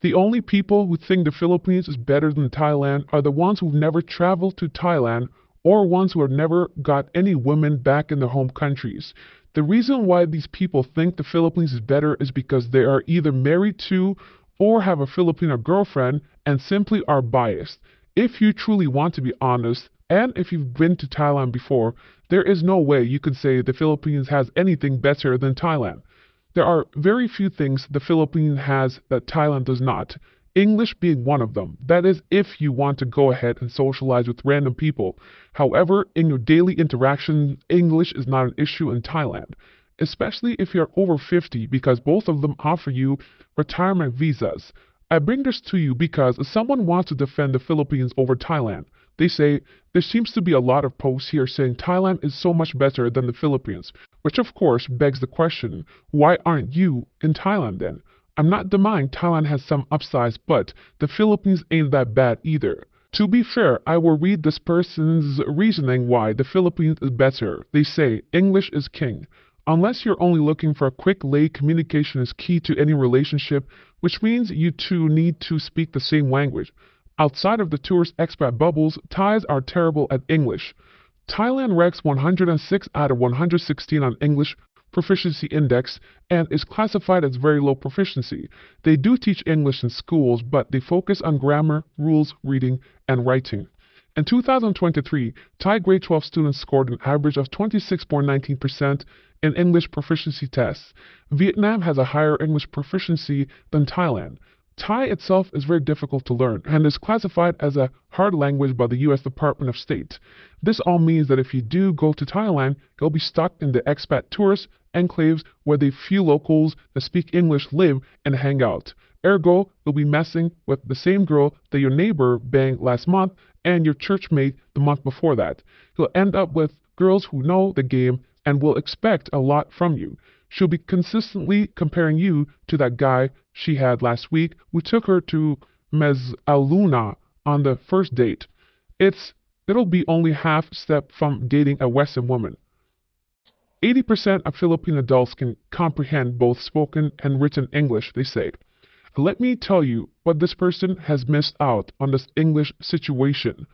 The only people who think the Philippines is better than Thailand are the ones who've never traveled to Thailand or ones who have never got any women back in their home countries. The reason why these people think the Philippines is better is because they are either married to or have a Filipino girlfriend and simply are biased. If you truly want to be honest, and if you've been to Thailand before, there is no way you could say the Philippines has anything better than Thailand. There are very few things the Philippines has that Thailand does not. English being one of them. That is, if you want to go ahead and socialize with random people. However, in your daily interactions, English is not an issue in Thailand, especially if you're over 50, because both of them offer you retirement visas. I bring this to you because someone wants to defend the Philippines over Thailand. They say, there seems to be a lot of posts here saying Thailand is so much better than the Philippines, which of course begs the question, why aren't you in Thailand then? I'm not denying Thailand has some upsides, but the Philippines ain't that bad either. To be fair, I will read this person's reasoning why the Philippines is better. They say, English is king. Unless you're only looking for a quick lay, communication is key to any relationship, which means you two need to speak the same language. Outside of the tourist expat bubbles, Thais are terrible at English. Thailand ranks 106 out of 116 on English Proficiency Index and is classified as very low proficiency. They do teach English in schools, but they focus on grammar, rules, reading, and writing. In 2023, Thai grade 12 students scored an average of 26.19% in English proficiency tests. Vietnam has a higher English proficiency than Thailand. Thai itself is very difficult to learn and is classified as a hard language by the U.S. Department of State. This all means that if you do go to Thailand, you'll be stuck in the expat tourist enclaves where the few locals that speak English live and hang out. Ergo, you'll be messing with the same girl that your neighbor banged last month and your church mate the month before that. You'll end up with girls who know the game and will expect a lot from you. She'll be consistently comparing you to that guy she had last week who took her to Mezzaluna on the first date. It'll be only half step from dating a Western woman. 80% of Philippine adults can comprehend both spoken and written English, they say. Let me tell you what this person has missed out on this English situation.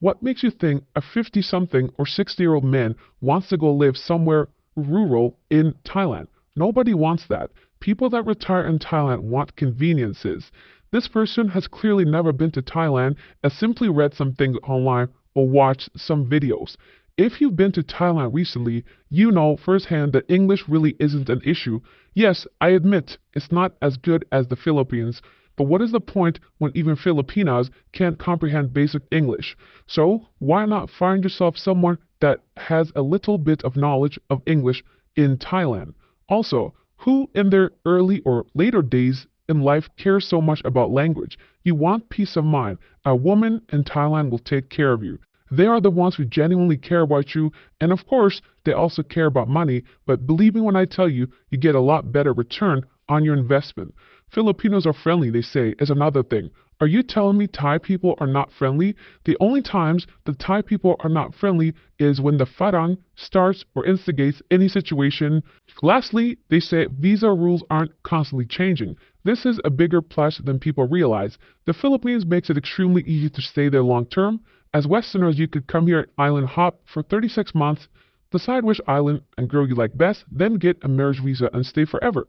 What makes you think a 50-something or 60-year-old man wants to go live somewhere rural in Thailand? Nobody wants that. People that retire in Thailand want conveniences. This person has clearly never been to Thailand and simply read some things online or watched some videos. If you've been to Thailand recently, you know firsthand that English really isn't an issue. Yes, I admit it's not as good as the Philippines, but what is the point when even Filipinos can't comprehend basic English? So why not find yourself someone that has a little bit of knowledge of English in Thailand? Also, who in their early or later days in life cares so much about language? You want peace of mind. A woman in Thailand will take care of you. They are the ones who genuinely care about you, and of course, they also care about money, but believe me when I tell you, you get a lot better return on your investment. Filipinos are friendly, they say, is another thing. Are you telling me Thai people are not friendly? The only times the Thai people are not friendly is when the farang starts or instigates any situation. Lastly, they say visa rules aren't constantly changing. This is a bigger plus than people realize. The Philippines makes it extremely easy to stay there long term. As Westerners, you could come here at island hop for 36 months, decide which island and girl you like best, then get a marriage visa and stay forever.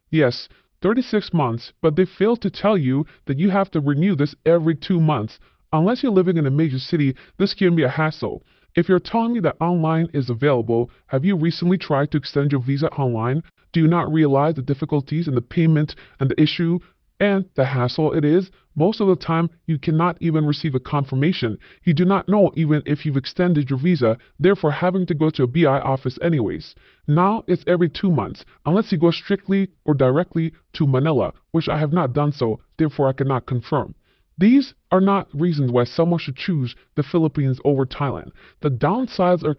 Yes, 36 months, but they fail to tell you that you have to renew this every 2 months. Unless you're living in a major city, this can be a hassle. If you're telling me that online is available, have you recently tried to extend your visa online? Do you not realize the difficulties in the payment and the issue and the hassle it is? Most of the time, you cannot even receive a confirmation. You do not know even if you've extended your visa, therefore having to go to a BI office anyways. Now it's every 2 months, unless you go strictly or directly to Manila, which I have not done so, therefore I cannot confirm. These are not reasons why someone should choose the Philippines over Thailand. The downsides are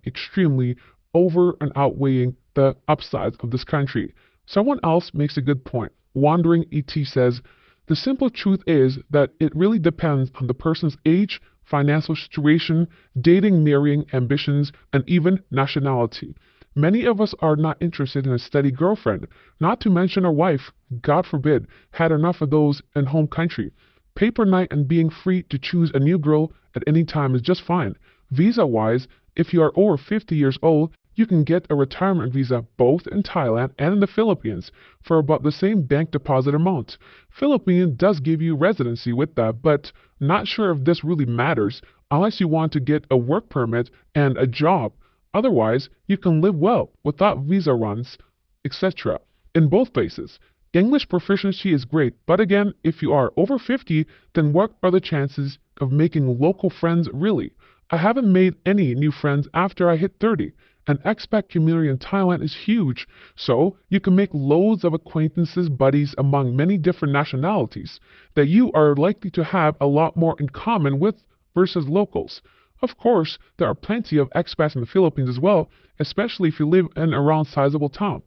extremely over and outweighing the upsides of this country. Someone else makes a good point. Wandering ET says, the simple truth is that it really depends on the person's age, financial situation, dating, marrying, ambitions, and even nationality. Many of us are not interested in a steady girlfriend, not to mention a wife, God forbid, had enough of those in home country. Paper night and being free to choose a new girl at any time is just fine. Visa-wise, if you are over 50 years old, you can get a retirement visa both in Thailand and in the Philippines for about the same bank deposit amount. Philippines does give you residency with that, but not sure if this really matters unless you want to get a work permit and a job. Otherwise, you can live well without visa runs, etc. in both places. English proficiency is great, but again, if you are over 50, then what are the chances of making local friends really? I haven't made any new friends after I hit 30. An expat community in Thailand is huge, so you can make loads of acquaintances, buddies among many different nationalities that you are likely to have a lot more in common with versus locals. Of course, there are plenty of expats in the Philippines as well, especially if you live in around sizable town.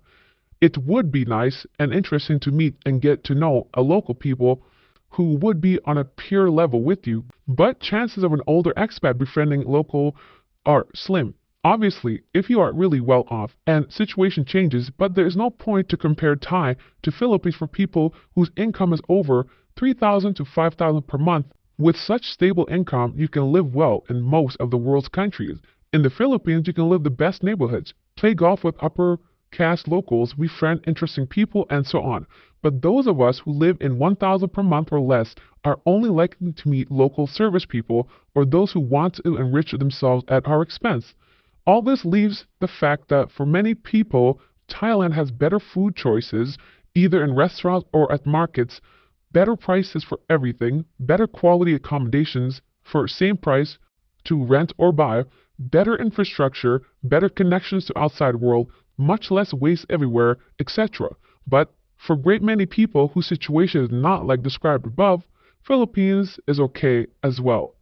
It would be nice and interesting to meet and get to know a local people who would be on a peer level with you, but chances of an older expat befriending local are slim. Obviously, if you are really well off and situation changes, but there is no point to compare Thai to Philippines for people whose income is over 3,000 to 5,000 per month. With such stable income, you can live well in most of the world's countries. In the Philippines, you can live the best neighborhoods, play golf with upper caste locals, befriend interesting people, and so on. But those of us who live in 1,000 per month or less are only likely to meet local service people or those who want to enrich themselves at our expense. All this leaves the fact that for many people, Thailand has better food choices, either in restaurants or at markets, better prices for everything, better quality accommodations for same price to rent or buy, better infrastructure, better connections to outside world, much less waste everywhere, etc. But for great many people whose situation is not like described above, Philippines is okay as well.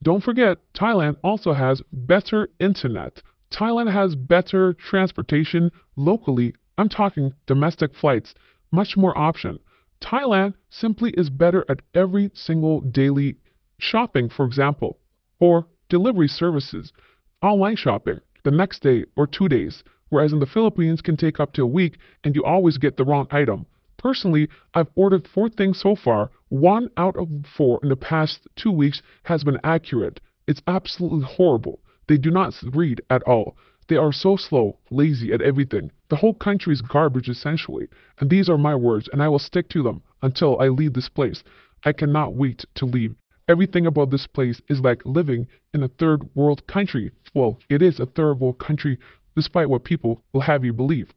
Don't forget, Thailand also has better internet. Thailand has better transportation locally. I'm talking domestic flights, much more option. Thailand simply is better at every single daily shopping, for example, or delivery services, online shopping, the next day or 2 days, whereas in the Philippines can take up to a week and you always get the wrong item. Personally, I've ordered 4 things so far. 1 out of 4 in the past 2 weeks has been accurate. It's absolutely horrible. They do not read at all. They are so slow, lazy at everything. The whole country is garbage essentially. And these are my words, and I will stick to them until I leave this place. I cannot wait to leave. Everything about this place is like living in a third world country. Well, it is a third world country despite what people will have you believe.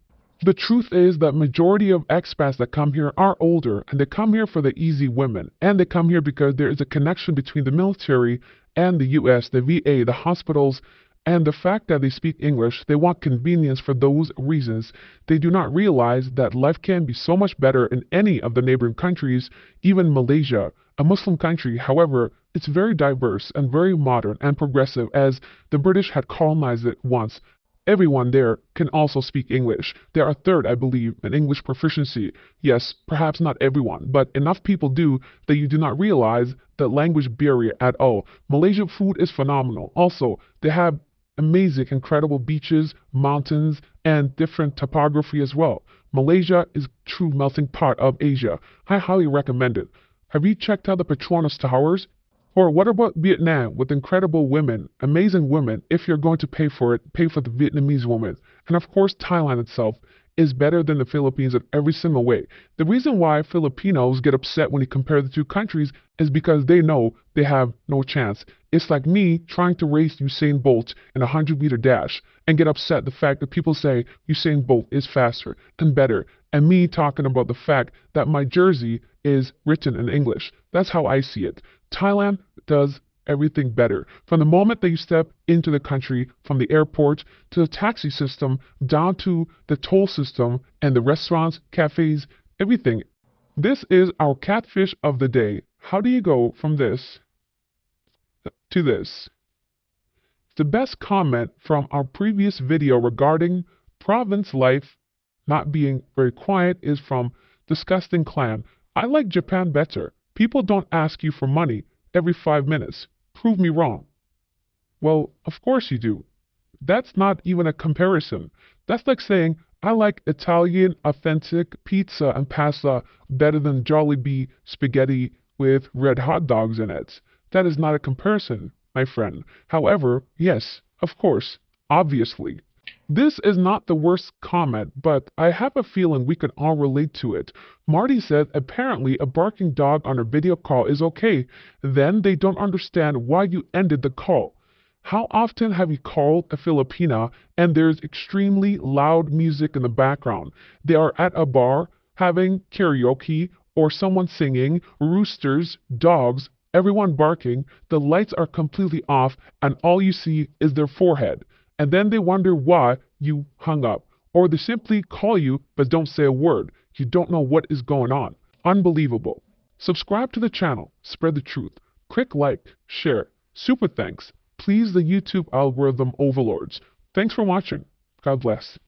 The truth is that majority of expats that come here are older, and they come here for the easy women, and they come here because there is a connection between the military and the US, the VA, the hospitals, and the fact that they speak English. They want convenience for those reasons. They do not realize that life can be so much better in any of the neighboring countries, even Malaysia, a Muslim country. However, it's very diverse and very modern and progressive, as the British had colonized it once. Everyone there can also speak English. There are third, I believe, in English proficiency. Yes, perhaps not everyone, but enough people do that you do not realize the language barrier at all. Malaysian food is phenomenal. Also, they have amazing, incredible beaches, mountains, and different topography as well. Malaysia is a true melting pot of Asia. I highly recommend it. Have you checked out the Petronas Towers? Or what about Vietnam with incredible women, amazing women? If you're going to pay for it, pay for the Vietnamese woman. And of course, Thailand itself is better than the Philippines in every single way. The reason why Filipinos get upset when you compare the two countries is because they know they have no chance. It's like me trying to race Usain Bolt in a 100-meter dash and get upset the fact that people say Usain Bolt is faster and better, and me talking about the fact that my jersey is written in English. That's how I see it. Thailand does everything better. From the moment that you step into the country, from the airport to the taxi system, down to the toll system and the restaurants, cafes, everything. This is our catfish of the day. How do you go from this to this? The best comment from our previous video regarding province life not being very quiet is from Disgusting Clan. I like Japan better. People don't ask you for money every 5 minutes. Prove me wrong. Well, of course you do. That's not even a comparison. That's like saying, I like Italian authentic pizza and pasta better than Jollibee spaghetti with red hot dogs in it. That is not a comparison, my friend. However, yes, of course, obviously. This is not the worst comment, but I have a feeling we can all relate to it. Marty said apparently a barking dog on a video call is okay. Then they don't understand why you ended the call. How often have you called a Filipina and there's extremely loud music in the background? They are at a bar having karaoke or someone singing, roosters, dogs, everyone barking, the lights are completely off and all you see is their forehead. And then they wonder why you hung up. Or they simply call you but don't say a word. You don't know what is going on. Unbelievable. Subscribe to the channel. Spread the truth. Click like, share. Super thanks. Please the YouTube algorithm overlords. Thanks for watching. God bless.